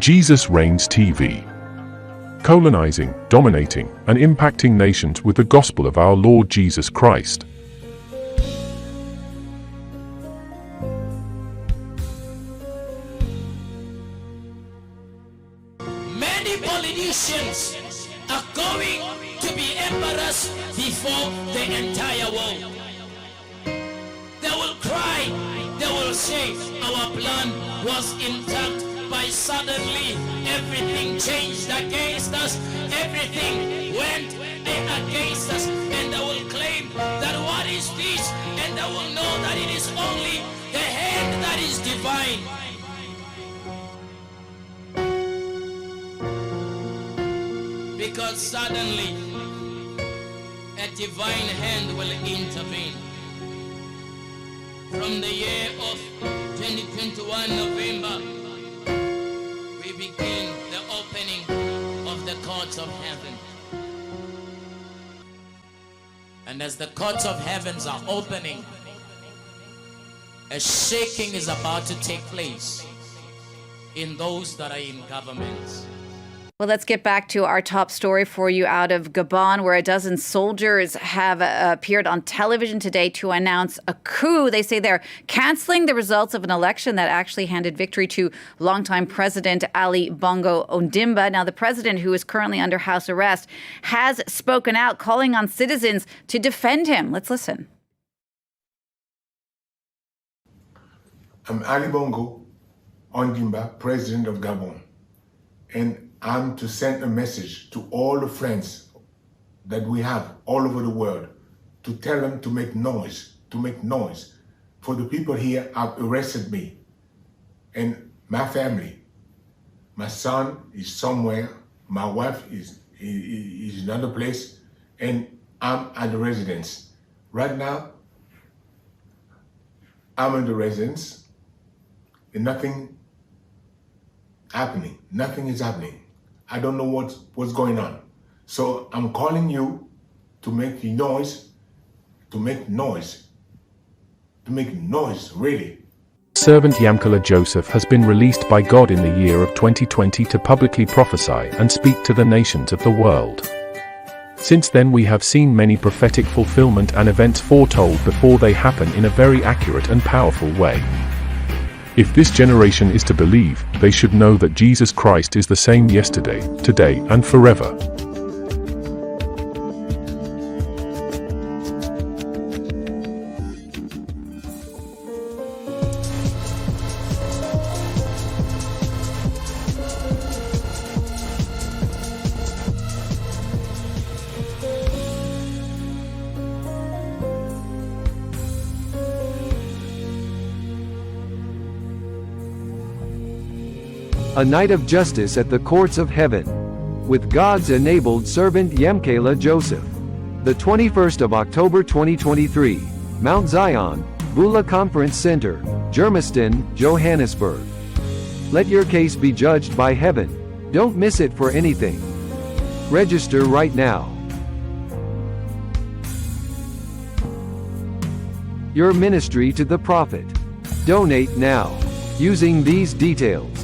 Jesus Reigns TV. Colonizing, dominating, and impacting nations with the gospel of our Lord Jesus Christ. Many politicians are going to be embarrassed before the entire world. They will cry, they will say, our plan was intact, but suddenly everything changed against us, everything went against us, and they will claim that what is this, and they will know that it is only the hand that is divine. Because suddenly a divine hand will intervene. From the year of 2021 November, we begin the opening of the courts of heaven. And as the courts of heavens are opening, a shaking is about to take place in those that are in government. Well, let's get back to our top story for you out of Gabon, where a dozen soldiers have appeared on television today to announce a coup. They say they're canceling the results of an election that actually handed victory to longtime President Ali Bongo Ondimba. Now, the president, who is currently under house arrest, has spoken out, calling on citizens to defend him. Let's listen. I'm Ali Bongo Ondimba, president of Gabon. And I'm to send a message to all the friends that we have all over the world to tell them to make noise, For the people here have arrested me and my family. My son is somewhere, my wife is in another place, and I'm at the residence. Right now, I'm in the residence and nothing is happening. I don't know what's going on. So I'm calling you to make noise, really. Servant Yamkela Joseph has been released by God in the year of 2020 to publicly prophesy and speak to the nations of the world. Since then we have seen many prophetic fulfillment and events foretold before they happen in a very accurate and powerful way. If this generation is to believe, they should know that Jesus Christ is the same yesterday, today, and forever. A night of justice at the courts of heaven, with God's enabled servant Yamkela Joseph. The 21st of October 2023, Mount Zion, Bula Conference Center, Germiston, Johannesburg. Let your case be judged by heaven. Don't miss it for anything. Register right now. Your ministry to the prophet. Donate now, using these details.